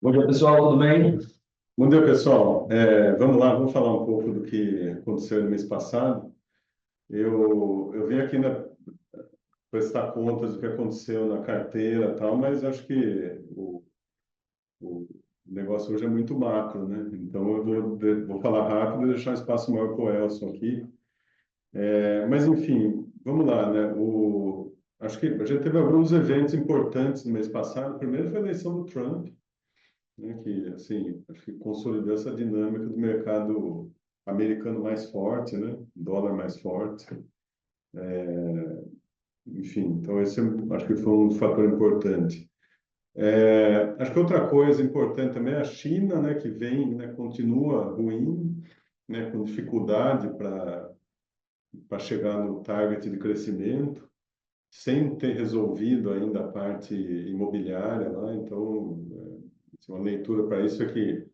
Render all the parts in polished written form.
Bom dia, pessoal, tudo bem? Bom dia, pessoal. Vamos lá, vamos falar um pouco do que aconteceu no mês passado. Eu vim aqui prestar contas do que aconteceu na carteira e tal, mas acho que o negócio hoje é muito macro, né? Então, vou falar rápido e deixar um espaço maior para o Elson aqui. Mas, enfim, vamos lá, né? Acho que a gente teve alguns eventos importantes no mês passado. O primeiro foi a eleição do Trump, né, que assim acho que consolidou essa dinâmica do mercado americano mais forte, né, dólar mais forte, enfim, então esse acho que foi um fator importante. Acho que outra coisa importante também é a China, né, que vem, né, continua ruim, né, com dificuldade para chegar no target de crescimento, sem ter resolvido ainda a parte imobiliária lá, então uma leitura para isso é que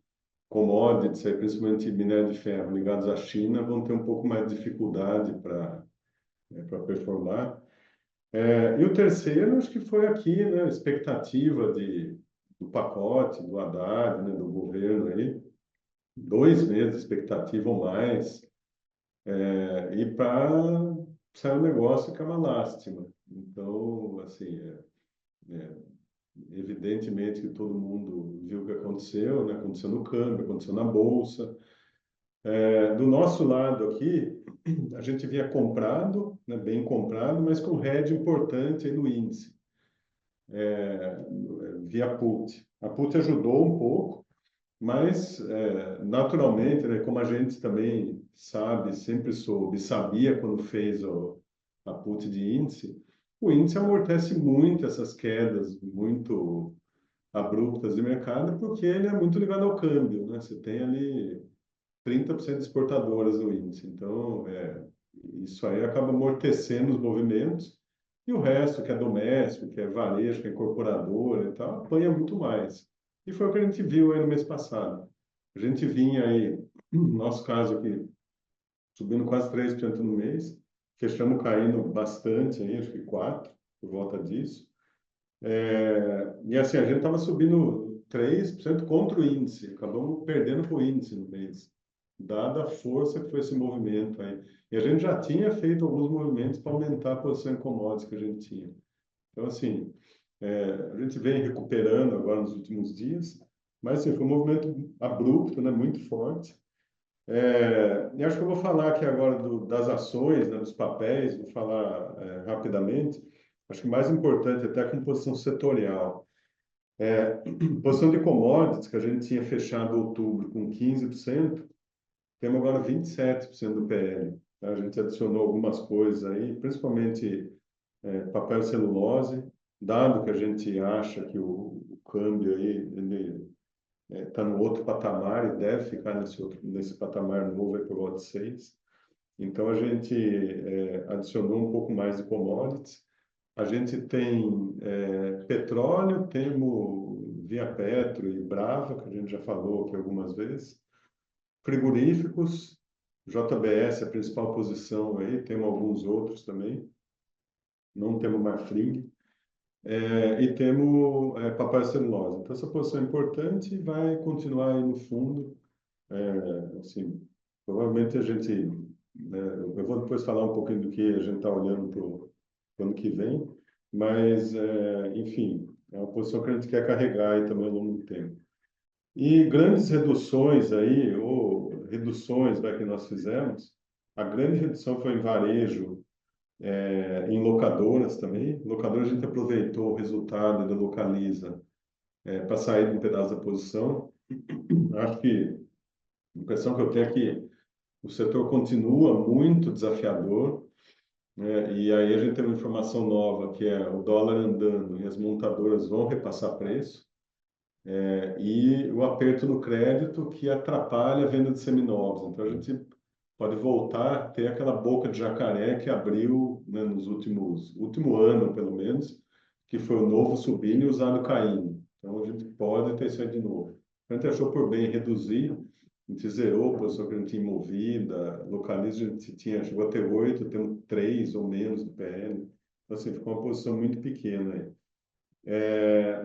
commodities, aí, principalmente minério de ferro ligados à China, vão ter um pouco mais de dificuldade para performar. E o terceiro, acho que foi aqui, né, expectativa do pacote, do Haddad, né, do governo aí, 2 meses de expectativa ou mais, e para sair um negócio que é uma lástima. Então, assim, é evidentemente que todo mundo viu o que aconteceu, né? Aconteceu no câmbio, aconteceu na bolsa. Do nosso lado aqui, a gente vinha comprado, né, bem comprado, mas com hedge importante aí no índice, via put. A put ajudou um pouco, mas naturalmente, né, como a gente também sabe, sempre soube, sabia quando fez a put de índice, o índice amortece muito essas quedas muito abruptas de mercado, porque ele é muito ligado ao câmbio, né? Você tem ali 30% de exportadoras no índice. Então, isso aí acaba amortecendo os movimentos e o resto, que é doméstico, que é varejo, que é incorporadora e tal, apanha muito mais. E foi o que a gente viu aí no mês passado. A gente vinha aí, no nosso caso aqui, subindo quase 3% no mês, fechamos caindo bastante aí, acho que 4% por volta disso. E assim, a gente estava subindo 3% contra o índice, acabamos perdendo para o índice no mês, dada a força que foi esse movimento aí. E a gente já tinha feito alguns movimentos para aumentar a posição em commodities que a gente tinha. Então, assim, a gente vem recuperando agora nos últimos dias, mas assim, foi um movimento abrupto, né, muito forte. E acho que eu vou falar aqui agora das ações, né, dos papéis, vou falar rapidamente. Acho que mais importante até com posição setorial. Posição de commodities, que a gente tinha fechado outubro com 15%, temos agora 27% do PL. Tá? A gente adicionou algumas coisas aí, principalmente papel e celulose, dado que a gente acha que o câmbio aí, ele está no outro patamar e deve ficar nesse patamar novo aí por volta de 6. Então, a gente adicionou um pouco mais de commodities. A gente tem petróleo, temos Via Petro e Brava, que a gente já falou aqui algumas vezes. Frigoríficos, JBS, a principal posição aí, temos alguns outros também. Não temos Marfrig. E temos papel e celulose. Então, essa posição é importante e vai continuar aí no fundo. Assim, provavelmente a gente, né, eu vou depois falar um pouquinho do que a gente está olhando para o ano que vem, mas, enfim, é uma posição que a gente quer carregar aí também ao longo do tempo. E grandes reduções aí, ou reduções, vai, que nós fizemos, a grande redução foi em varejo, em locadoras também. Locadora a gente aproveitou o resultado da Localiza para sair de um pedaço da posição. Acho que a impressão que eu tenho é que o setor continua muito desafiador, né? E aí a gente tem uma informação nova, que é o dólar andando e as montadoras vão repassar preço, e o aperto no crédito que atrapalha a venda de seminovos. Então a gente pode voltar a ter aquela boca de jacaré que abriu, né, nos último ano, pelo menos, que foi o novo subindo e usado caindo. Então a gente pode ter isso aí de novo. A gente achou por bem reduzir, a gente zerou a posição que a gente tinha movida, localiza, a gente chegou a ter 8, temos 3 ou menos do PL. Então, assim, ficou uma posição muito pequena aí.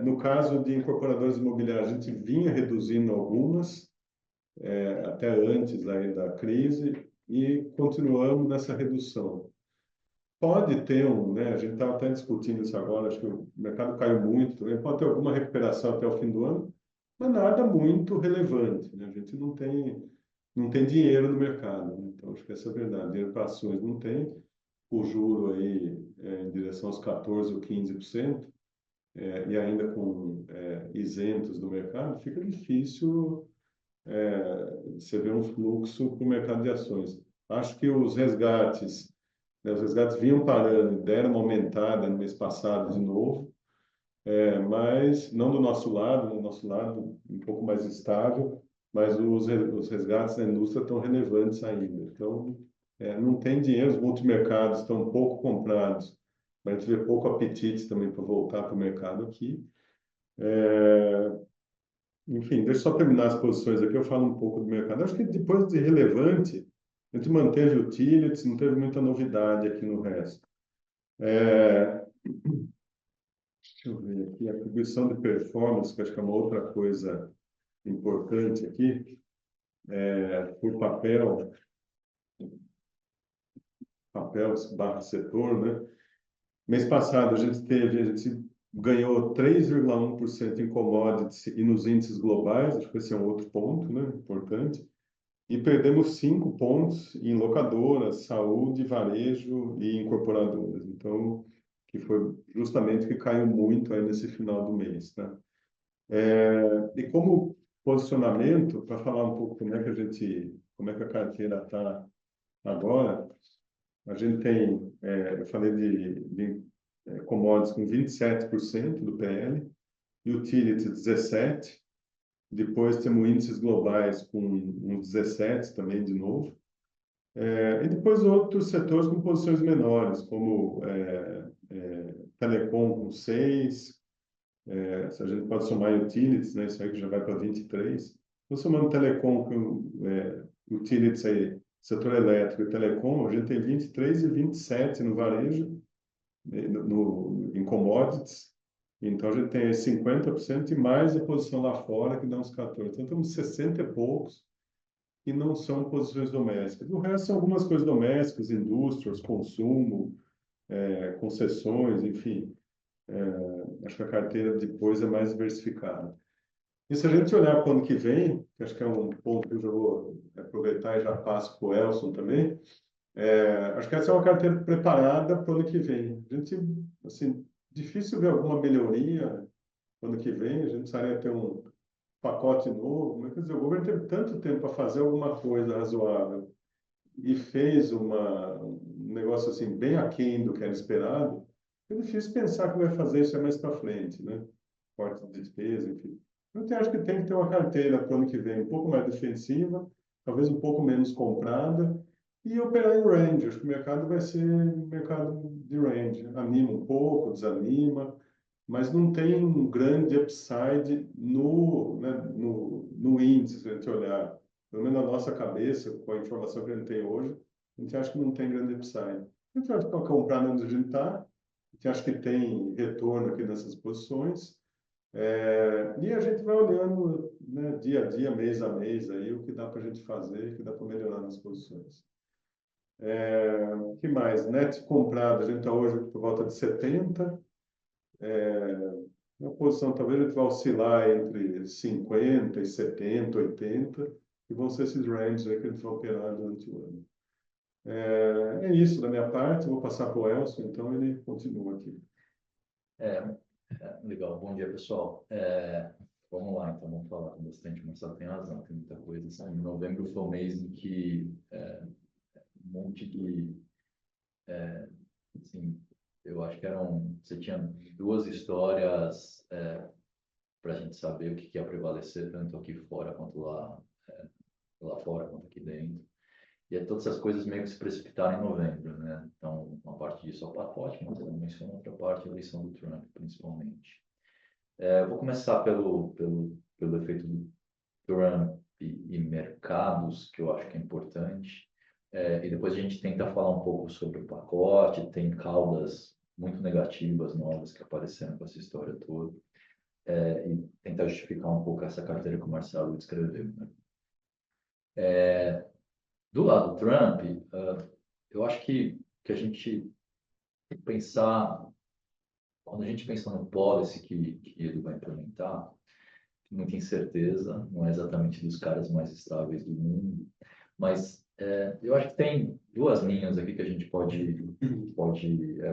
No caso de incorporadoras imobiliárias, a gente vinha reduzindo algumas, até antes aí da crise, e continuamos nessa redução. Pode ter né? A gente estava até discutindo isso agora, acho que o mercado caiu muito, pode ter alguma recuperação até o fim do ano, mas nada muito relevante, né? A gente não tem dinheiro no mercado, né? Então acho que essa é a verdade. Dinheiro para ações não tem, o juro aí em direção aos 14 ou 15%, e ainda com isentos do mercado, fica difícil você ver um fluxo para o mercado de ações. Acho que os resgates, né, os resgates vinham parando, deram uma aumentada no mês passado de novo, mas não do nosso lado, no nosso lado um pouco mais estável, mas os resgates da indústria estão relevantes ainda. Então, não tem dinheiro, os multimercados estão pouco comprados, mas a gente vê pouco apetite também para voltar para o mercado aqui. Enfim, deixa eu só terminar as posições aqui, eu falo um pouco do mercado. Acho que depois de relevante, a gente manteve utilities, não teve muita novidade aqui no resto. Deixa eu ver aqui, a atribuição de performance, que acho que é uma outra coisa importante aqui, por papel barra setor, né? Mês passado a gente ganhou 3,1% em commodities e nos índices globais, acho que esse é um outro ponto, né? Importante. E perdemos 5 pontos em locadoras, saúde, varejo e incorporadoras. Então, que foi justamente o que caiu muito aí nesse final do mês, tá? E como posicionamento, para falar um pouco como é que a carteira está agora, a gente tem, eu falei de commodities com 27% do PL, utilities 17%, depois temos índices globais com uns 17 também de novo, e depois outros setores com posições menores, como telecom com 6, se a gente pode somar utilities, né, isso aí que já vai para 23. Estou somando telecom com utilities aí, setor elétrico e telecom, a gente tem 23 e 27 no varejo, em commodities. Então a gente tem 50% e mais a posição lá fora, que dá uns 14. Então temos 60 e poucos que não são posições domésticas. O resto são algumas coisas domésticas, indústrias, consumo, concessões, enfim. Acho que a carteira depois é mais diversificada. E se a gente olhar para o ano que vem, que acho que é um ponto que eu já vou aproveitar e já passo para o Elson também, acho que essa é uma carteira preparada para o ano que vem. A gente, assim, difícil ver alguma melhoria no ano que vem, a gente precisaria ter um pacote novo, mas quer dizer, o governo teve tanto tempo para fazer alguma coisa razoável e fez um negócio assim bem aquém do que era esperado, é difícil pensar que vai fazer isso mais para frente, né? Corte de despesa, enfim. Então, eu acho que tem que ter uma carteira para o ano que vem um pouco mais defensiva, talvez um pouco menos comprada, e operar em range. Acho que o mercado vai ser um mercado de range. Anima um pouco, desanima, mas não tem um grande upside né, no índice, se a gente olhar. Pelo menos na nossa cabeça, com a informação que a gente tem hoje, a gente acha que não tem grande upside. A gente vai ficar comprando onde a gente está, a gente acha que tem retorno aqui nessas posições, e a gente vai olhando, né, dia a dia, mês a mês, aí, o que dá para a gente fazer, o que dá para melhorar nas posições. O que mais? Net comprado, a gente está hoje por volta de 70. Na posição, talvez a gente vai oscilar entre 50 e 70, 80, e vão ser esses ranges aí que a gente vai operar durante o ano. É isso da minha parte, vou passar para o Elson, então ele continua aqui. Legal, bom dia pessoal. Vamos lá, então vamos falar com bastante, mas só tem razão, tem muita coisa. Assim, novembro foi um mês em que um monte de, assim, eu acho que você tinha duas histórias para a gente saber o que ia prevalecer, tanto aqui fora quanto lá fora, quanto aqui dentro. E todas essas coisas meio que se precipitaram em novembro, né? Então, uma parte disso é o pacote, mas eu menciono outra parte, a eleição do Trump, principalmente. Vou começar pelo efeito do Trump e mercados, que eu acho que é importante. E depois a gente tenta falar um pouco sobre o pacote, tem caudas muito negativas, novas, que apareceram com essa história toda, e tentar justificar um pouco essa carteira que o Marcelo descreveu, né? Do lado do Trump, eu acho que a gente tem que pensar, quando a gente pensa no policy que ele vai implementar, muita incerteza, não é exatamente dos caras mais estáveis do mundo, mas eu acho que tem duas linhas aqui que a gente pode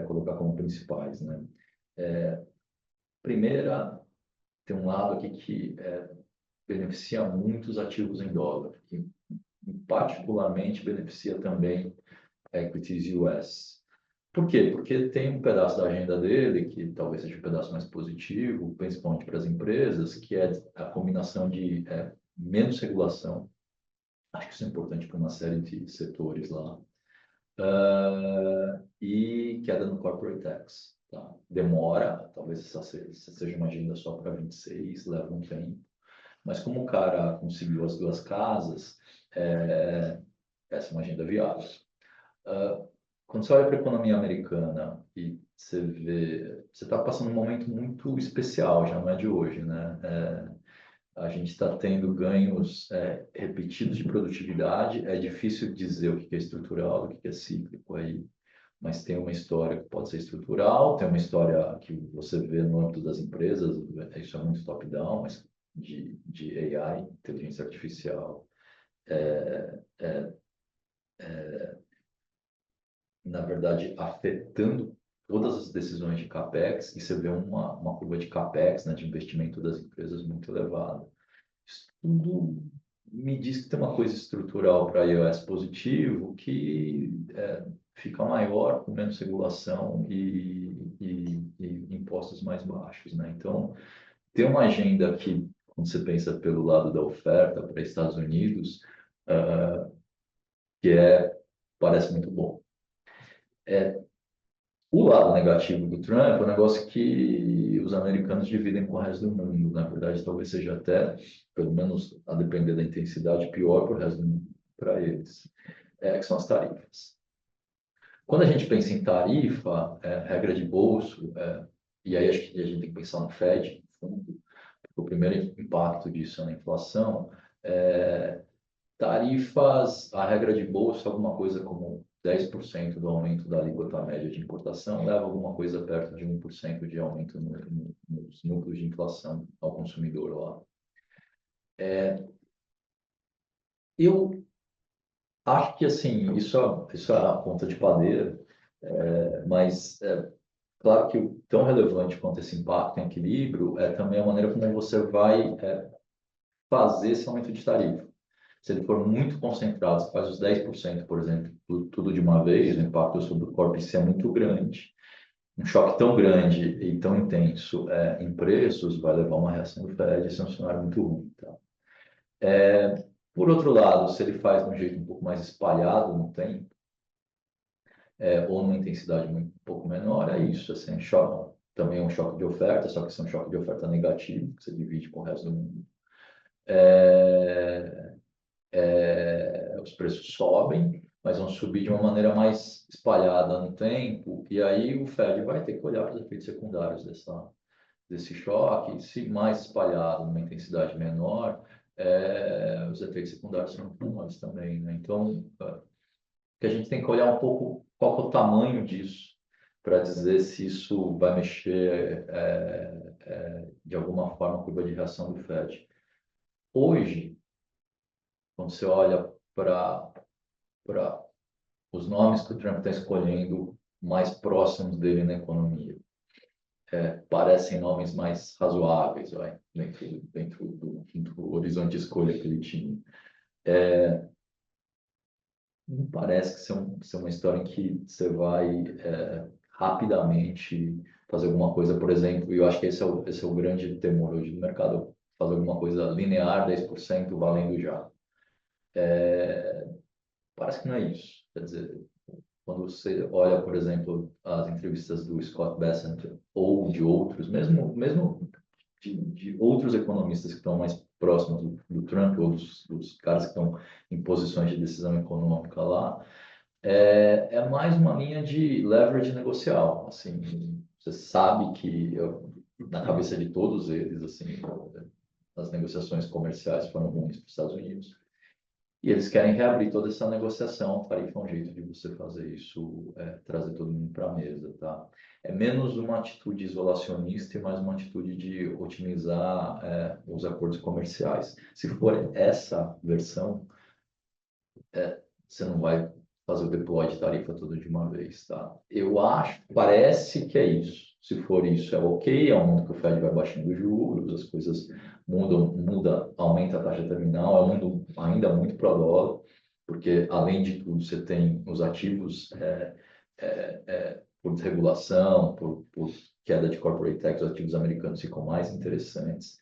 colocar como principais, né? Primeira, tem um lado aqui que beneficia muito os ativos em dólar, que particularmente beneficia também equities US. Por quê? Porque tem um pedaço da agenda dele, que talvez seja um pedaço mais positivo, principalmente para as empresas, que é a combinação de menos regulação. Acho que isso é importante para uma série de setores lá. E queda no corporate tax. Tá? Demora, talvez essa seja uma agenda só para 26, leva um tempo. Mas como o cara conseguiu as duas casas, essa é uma agenda viável. Quando você olha para a economia americana e você vê, você está passando um momento muito especial, já não é de hoje, né? A gente está tendo ganhos repetidos de produtividade. É difícil dizer o que é estrutural, o que é cíclico aí, mas tem uma história que pode ser estrutural, tem uma história que você vê no âmbito das empresas, isso é muito top-down, mas de AI, inteligência artificial, na verdade, afetando todas as decisões de CAPEX, e você vê uma curva de CAPEX, né, de investimento das empresas muito elevada. Isso tudo me diz que tem uma coisa estrutural para iOS positivo que fica maior com menos regulação e impostos mais baixos, né? Então, tem uma agenda que, quando você pensa pelo lado da oferta para Estados Unidos, que parece muito bom. O lado negativo do Trump é um negócio que os americanos dividem com o resto do mundo. Na verdade, talvez seja até, pelo menos a depender da intensidade, pior para o resto do mundo, para eles, que são as tarifas. Quando a gente pensa em tarifa, regra de bolso, e aí acho que a gente tem que pensar no Fed, no fundo, porque o primeiro impacto disso é na inflação, tarifas, a regra de bolsa, alguma coisa como 10% do aumento da alíquota média de importação leva alguma coisa perto de 1% de aumento nos núcleos de inflação ao consumidor lá. Eu acho que, assim, isso é a ponta de padeiro, mas claro que o tão relevante quanto esse impacto em equilíbrio é também a maneira como você vai fazer esse aumento de tarifa. Se ele for muito concentrado, você faz os 10%, por exemplo, tudo de uma vez, o impacto sobre o corpo é muito grande. Um choque tão grande e tão intenso em preços vai levar a uma reação do Fed, isso é um cenário muito ruim. Tá? Por outro lado, se ele faz de um jeito um pouco mais espalhado no tempo, ou numa intensidade um pouco menor, é isso. Assim, também é um choque de oferta, só que isso é um choque de oferta negativo, que você divide com o resto do mundo. Os preços sobem, mas vão subir de uma maneira mais espalhada no tempo, e aí o Fed vai ter que olhar para os efeitos secundários desse choque, se mais espalhado, numa intensidade menor, os efeitos secundários são menores também, né? Então, que a gente tem que olhar um pouco qual é o tamanho disso, para dizer se isso vai mexer de alguma forma a curva de reação do Fed. Hoje, quando você olha para os nomes que o Trump está escolhendo mais próximos dele na economia, parecem nomes mais razoáveis, dentro do horizonte de escolha que ele tinha. Não parece ser uma história em que você vai rapidamente fazer alguma coisa, por exemplo, e eu acho que esse é o grande temor hoje do mercado, fazer alguma coisa linear, 10% valendo já. Parece que não é isso. Quer dizer, quando você olha, por exemplo, as entrevistas do Scott Bessent ou de outros, mesmo de outros economistas que estão mais próximos do Trump ou dos caras que estão em posições de decisão econômica lá, É mais uma linha de leverage negocial, assim, você sabe que na cabeça de todos eles, assim, as negociações comerciais foram ruins para os Estados Unidos, e eles querem reabrir toda essa negociação. A tarifa é um jeito de você fazer isso, trazer todo mundo para a mesa, tá? É menos uma atitude isolacionista e mais uma atitude de otimizar, os acordos comerciais. Se for essa versão, você não vai fazer o deploy de tarifa toda de uma vez, tá? Eu acho, parece que é isso. Se for isso, é ok, é um mundo que o Fed vai baixando os juros, as coisas muda, aumenta a taxa terminal, é um mundo ainda muito pró-dólar, porque, além de tudo, você tem os ativos por desregulação, por queda de corporate tax, os ativos americanos ficam mais interessantes.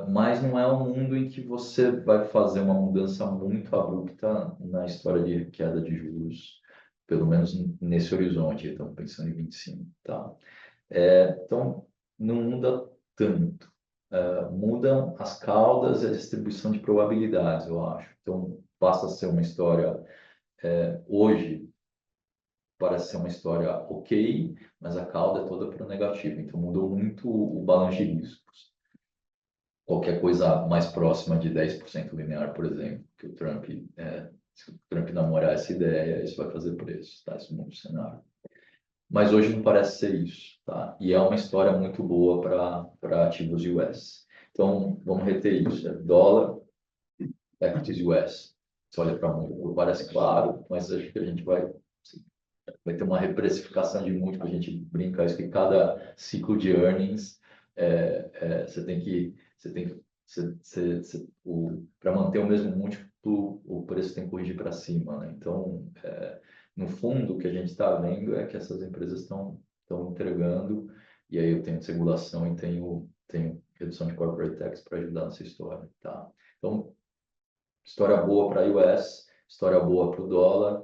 Mas não é um mundo em que você vai fazer uma mudança muito abrupta na história de queda de juros, pelo menos nesse horizonte. Estamos pensando em 25, tá? Então, não muda tanto. Mudam as caudas e a distribuição de probabilidades, eu acho. Então, basta ser uma história, hoje, parece ser uma história ok, mas a cauda é toda para o negativo. Então, mudou muito o balanço de riscos. Qualquer coisa mais próxima de 10% linear, por exemplo, que o Trump, se o Trump namorar essa ideia, isso vai fazer preço, tá? Esse mundo cenário. Mas hoje não parece ser isso, tá? E é uma história muito boa para ativos US. Então, vamos reter isso, dólar, equities US. Você olha para múltiplo, parece claro, mas acho que a gente vai ter uma reprecificação de múltiplo. A gente brinca isso, que cada ciclo de earnings, você tem que para manter o mesmo múltiplo, o preço tem que corrigir para cima, né? Então, no fundo, o que a gente está vendo é que essas empresas estão entregando, e aí eu tenho desregulação e tenho redução de corporate tax para ajudar nessa história, tá? Então, história boa para US, história boa para o dólar,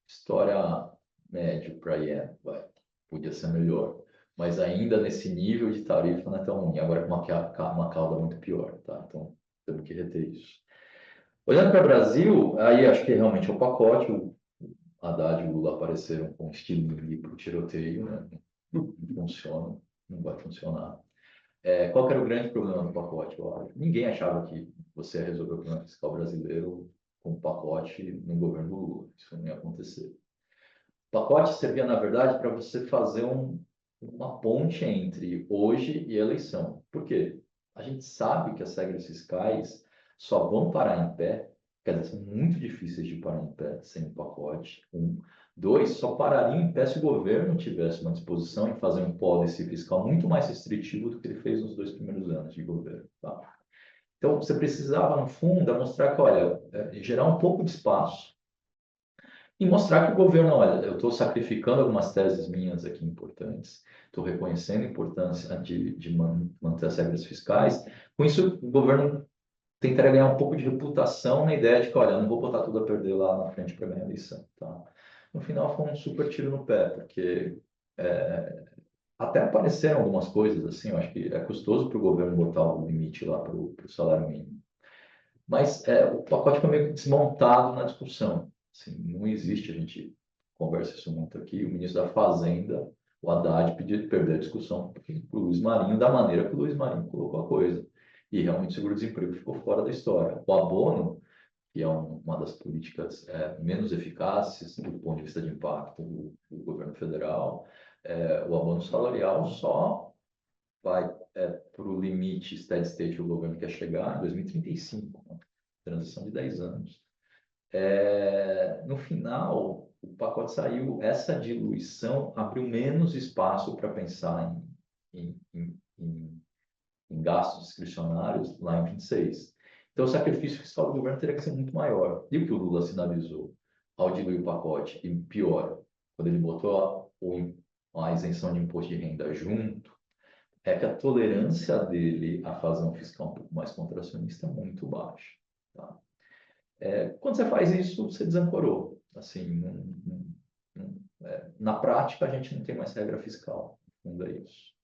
história médio para ien, podia ser melhor. Mas ainda nesse nível de tarifa não é tão ruim. Agora com uma cauda muito pior, tá? Então temos que reter isso. Olhando para o Brasil, aí acho que realmente é o pacote. O Haddad e o Lula apareceram com estilingue para o tiroteio, né? Não funciona, não vai funcionar. Qual que era o grande problema do pacote? Eu acho? Ninguém achava que você ia resolver o problema fiscal brasileiro com um pacote no governo do Lula. Isso não ia acontecer. O pacote servia, na verdade, para você fazer uma ponte entre hoje e a eleição. Por quê? A gente sabe que as regras fiscais só vão parar em pé, quer dizer, são muito difíceis de parar em pé sem um pacote. Um. Dois, só parariam em pé se o governo tivesse uma disposição em fazer um policy fiscal muito mais restritivo do que ele fez nos 2 primeiros anos de governo. Tá? Então, você precisava, no fundo, mostrar que, olha, gerar um pouco de espaço e mostrar que o governo, olha, eu estou sacrificando algumas teses minhas aqui importantes, estou reconhecendo a importância de manter as regras fiscais. Com isso, o governo tentaria ganhar um pouco de reputação na ideia de que, olha, eu não vou botar tudo a perder lá na frente para ganhar a eleição. Tá? No final, foi um super tiro no pé, porque até apareceram algumas coisas assim, eu acho que é custoso para o governo botar o limite lá para o salário mínimo. Mas o pacote foi meio que desmontado na discussão. Assim, não existe, a gente conversa isso muito aqui, o ministro da Fazenda, o Haddad, pediu perder a discussão para o Luiz Marinho, da maneira que o Luiz Marinho colocou a coisa. E realmente o seguro-desemprego ficou fora da história. O abono, que é uma das políticas menos eficazes do ponto de vista de impacto do governo federal, o abono salarial só vai para o limite steady state que o governo quer chegar em 2035, né? Transição de 10 anos. No final, o pacote saiu, essa diluição abriu menos espaço para pensar em gastos discricionários lá em 26. Então, o sacrifício fiscal do governo teria que ser muito maior. E o que o Lula sinalizou ao diluir o pacote, e pior, quando ele botou a isenção de imposto de renda junto, é que a tolerância dele à evasão fiscal um pouco mais contracionista é muito baixa. Tá? Quando você faz isso, você desancorou. Assim, na prática, a gente não tem mais regra fiscal. No fundo é isso.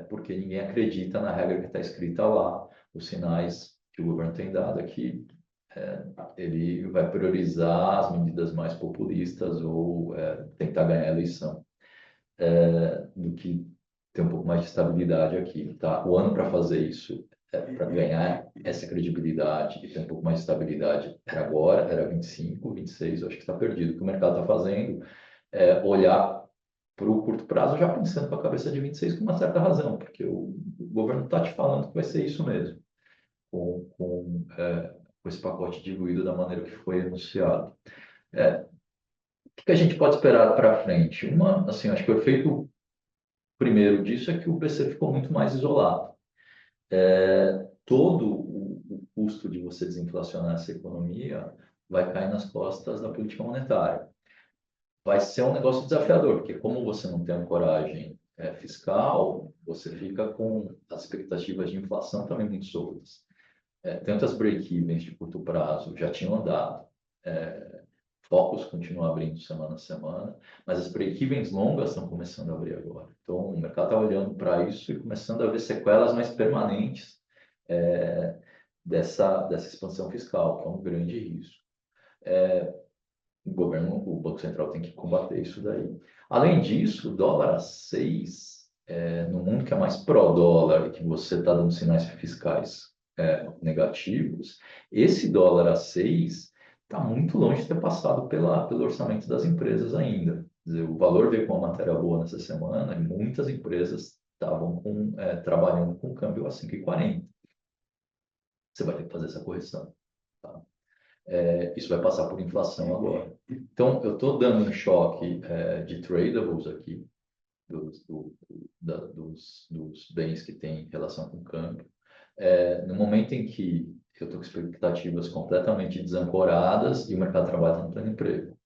Porque ninguém acredita na regra que está escrita lá. Os sinais que o governo tem dado é que ele vai priorizar as medidas mais populistas ou tentar ganhar a eleição, do que ter um pouco mais de estabilidade aqui, tá? O ano para fazer isso, para ganhar essa credibilidade e ter um pouco mais de estabilidade, era agora, era 25, 26, eu acho que está perdido. O que o mercado está fazendo é olhar para o curto prazo, já pensando com a cabeça de 26 com uma certa razão, porque o governo está te falando que vai ser isso mesmo, com esse pacote diluído da maneira que foi anunciado. O que a gente pode esperar para frente? Assim, acho que o efeito primeiro disso é que o BC ficou muito mais isolado. Todo o custo de você desinflacionar essa economia vai cair nas costas da política monetária. Vai ser um negócio desafiador, porque como você não tem ancoragem fiscal, você fica com as expectativas de inflação também muito soltas. Tantas break-evens de curto prazo já tinham andado, focos continuam abrindo semana a semana, mas as break-evens longas estão começando a abrir agora. Então, o mercado está olhando para isso e começando a ver sequelas mais permanentes dessa expansão fiscal, que é um grande risco. O Banco Central tem que combater isso daí. Além disso, o dólar a 6, no mundo que é mais pró-dólar e que você está dando sinais fiscais negativos, esse dólar a 6 está muito longe de ter passado pelo orçamento das empresas ainda. Quer dizer, o valor veio com uma matéria boa nessa semana e muitas empresas estavam trabalhando com câmbio a 5,40. Você vai ter que fazer essa correção. Tá? Isso vai passar por inflação agora. Então, eu estou dando um choque de tradables aqui, dos bens que têm relação com câmbio. No momento em que eu estou com expectativas completamente desancoradas e o mercado de trabalho está no pleno emprego.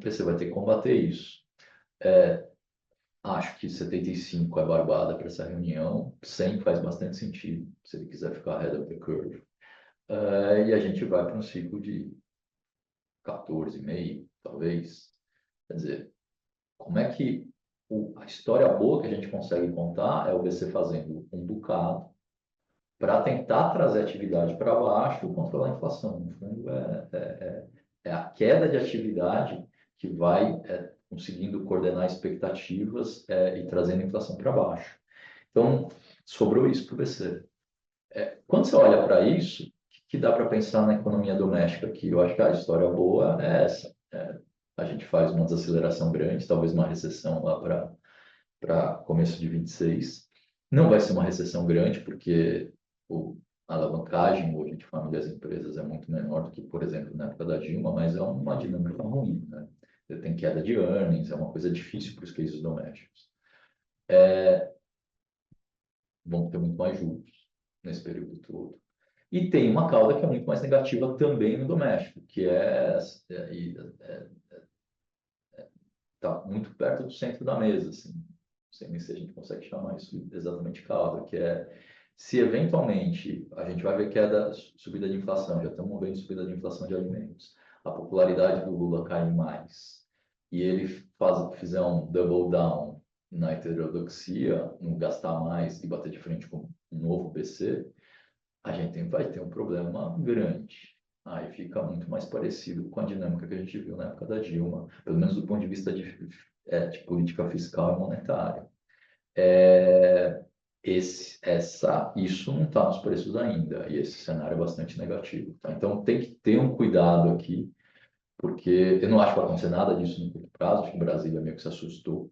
Você vai ter que combater isso. Acho que 75 é barbada para essa reunião, 100 faz bastante sentido, se ele quiser ficar ahead of the curve. E a gente vai para um ciclo de 14,5, talvez. Quer dizer, como é que a história boa que a gente consegue contar é o BC fazendo um bocado para tentar trazer a atividade para baixo e controlar a inflação. No fundo, é a queda de atividade que vai conseguindo coordenar expectativas e trazendo a inflação para baixo. Então, sobrou isso para o BC. Quando você olha para isso, que dá para pensar na economia doméstica aqui? Eu acho que a história boa é essa. A gente faz uma desaceleração grande, talvez uma recessão lá para começo de 26. Não vai ser uma recessão grande, porque a alavancagem hoje de famílias e empresas é muito menor do que, por exemplo, na época da Dilma, mas é uma dinâmica ruim, né? Tem queda de earnings, é uma coisa difícil para os cases domésticos. Vão ter muito mais juros nesse período todo. E tem uma cauda que é muito mais negativa também no doméstico, que está muito perto do centro da mesa, assim. Não sei nem se a gente consegue chamar isso exatamente cauda, que se eventualmente a gente vai ver subida de inflação, já estamos vendo subida de inflação de alimentos, a popularidade do Lula cair mais, e ele fizer um double down na heterodoxia, não gastar mais e bater de frente com um novo BC, a gente vai ter um problema grande. Aí fica muito mais parecido com a dinâmica que a gente viu na época da Dilma, pelo menos do ponto de vista de política fiscal e monetária. Isso não está nos preços ainda, e esse cenário é bastante negativo. Tá? Então tem que ter um cuidado aqui, porque eu não acho que vai acontecer nada disso no curto prazo, acho que o Brasília meio que se assustou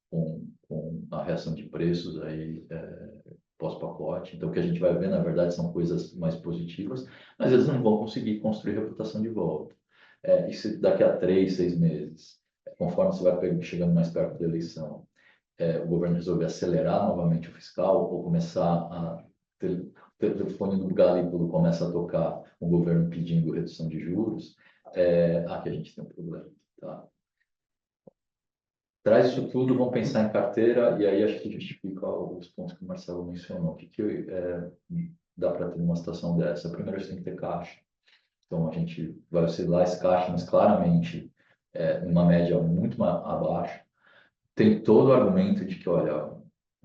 com a reação de preços aí pós-pacote. Então, o que a gente vai ver, na verdade, são coisas mais positivas, mas eles não vão conseguir construir reputação de volta. Isso daqui a 3, 6 meses, conforme você vai chegando mais perto da eleição, o governo resolver acelerar novamente o fiscal ou começar o telefone do Galípolo começa a tocar, o governo pedindo redução de juros, aqui a gente tem um problema. Tá? Traz isso tudo, vamos pensar em carteira, e aí acho que justifica os pontos que o Marcelo mencionou. O que dá para ter numa situação dessa? Primeiro, você tem que ter caixa. Então, a gente vai oscilar esse caixa, mas claramente, numa média muito abaixo. Tem todo o argumento de que, olha,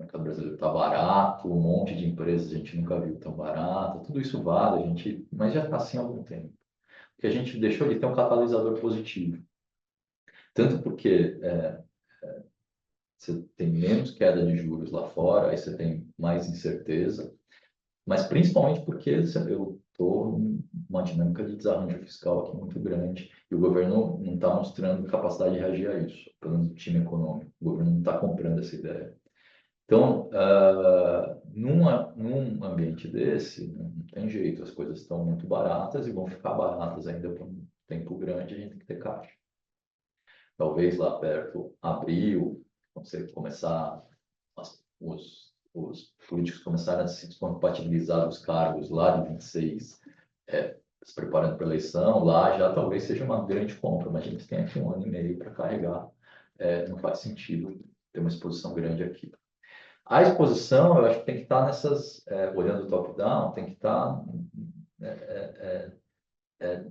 mercado brasileiro está barato, um monte de empresas a gente nunca viu tão barata, tudo isso vale, a gente, mas já está assim há algum tempo. Porque a gente deixou de ter um catalisador positivo. Tanto porque você tem menos queda de juros lá fora, aí você tem mais incerteza, mas principalmente porque eu estou numa dinâmica de desarranjo fiscal aqui muito grande e o governo não está mostrando capacidade de reagir a isso, pelo menos o time econômico. O governo não está comprando essa ideia. Então, num ambiente desse, não tem jeito, as coisas estão muito baratas e vão ficar baratas ainda por um tempo grande, a gente tem que ter caixa. Talvez lá perto, abril, quando você começar, os políticos começarem a se descompatibilizar dos cargos lá de 26, se preparando para a eleição, lá já talvez seja uma grande compra, mas a gente tem aqui 1 ano e meio para carregar, não faz sentido ter uma exposição grande aqui. A exposição, eu acho que tem que estar nessas, olhando top-down, tem que estar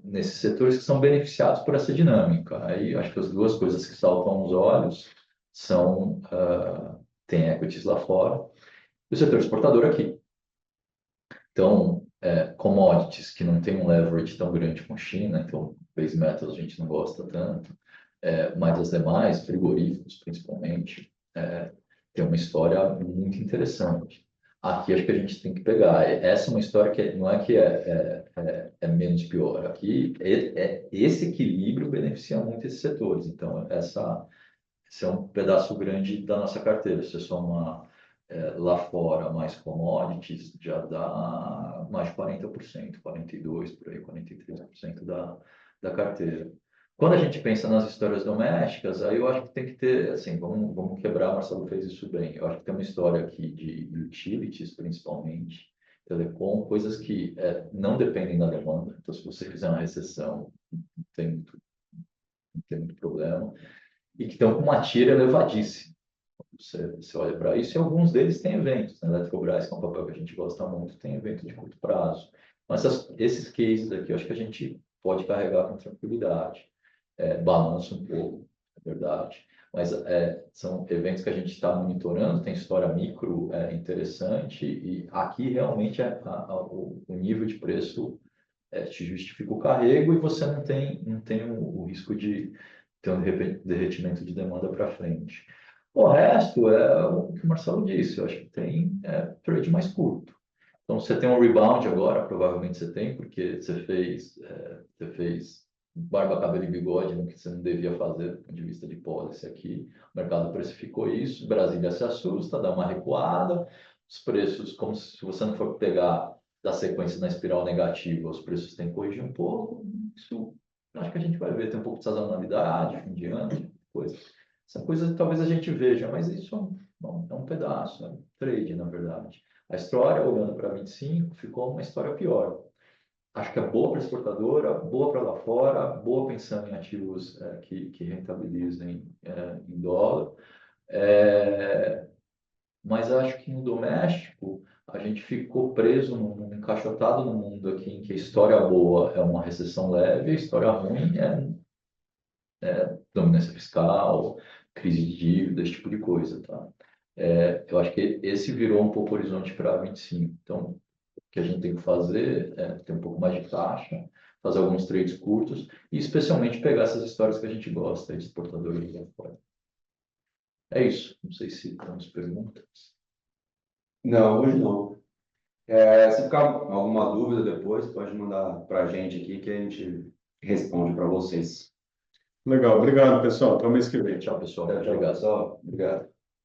nesses setores que são beneficiados por essa dinâmica. Aí, acho que as duas coisas que saltam aos olhos são, tem equities lá fora e o setor exportador aqui. Então, commodities que não tem um leverage tão grande com a China, então, base metals a gente não gosta tanto, mas as demais, frigoríficos principalmente, tem uma história muito interessante. Aqui acho que a gente tem que pegar. Essa é uma história que não é que é menos pior. Aqui, esse equilíbrio beneficia muito esses setores. Então, esse é um pedaço grande da nossa carteira. Se você soma lá fora mais commodities, já dá mais de 40%, 42%, por aí, 43% da carteira. Quando a gente pensa nas histórias domésticas, aí eu acho que tem que ter, assim, vamos quebrar, Marcelo fez isso bem. Eu acho que tem uma história aqui de utilities, principalmente, telecom, coisas que não dependem da demanda. Então, se você fizer uma recessão, não tem muito problema. E que estão com uma tira elevadíssima. Você olha para isso, e alguns deles têm eventos. Né? Eletrobras, que é um papel que a gente gosta muito, tem evento de curto prazo. Mas esses cases aqui, eu acho que a gente pode carregar com tranquilidade. Balança um pouco, é verdade. Mas são eventos que a gente está monitorando, tem história micro interessante, e aqui realmente o nível de preço te justifica o carrego e você não tem o risco de ter um derretimento de demanda para frente. O resto é o que o Marcelo disse, eu acho que tem trade mais curto. Então, você tem um rebound agora, provavelmente você tem, porque você fez barba, cabelo e bigode no que você não devia fazer do ponto de vista de policy aqui. O mercado precificou isso, Brasília se assusta, dá uma recuada, os preços, como se você não for pegar da sequência na espiral negativa, os preços têm que corrigir um pouco. Isso, acho que a gente vai ver, tem um pouco de sazonalidade, fim de ano, coisa. Essa coisa talvez a gente veja, mas isso é um pedaço, é um trade, na verdade. A história, olhando para 25, ficou uma história pior. Acho que é boa para a exportadora, boa para lá fora, boa pensando em ativos que rentabilizem em dólar. Mas acho que no doméstico a gente ficou preso, encaixotado no mundo aqui em que a história boa é uma recessão leve, a história ruim é dominância fiscal, crise de dívida, esse tipo de coisa, tá? Eu acho que esse virou um pouco o horizonte para 25. Então, o que a gente tem que fazer é ter um pouco mais de caixa, fazer alguns trades curtos e especialmente pegar essas histórias que a gente gosta de exportadores lá fora. É isso. Não sei se temos perguntas. Não, hoje não. Se ficar alguma dúvida depois, pode mandar para a gente aqui que a gente responde para vocês. Legal, obrigado, pessoal. Até o mês que vem. Tchau, pessoal. Tchau, Obrigado. pessoal. Obrigado.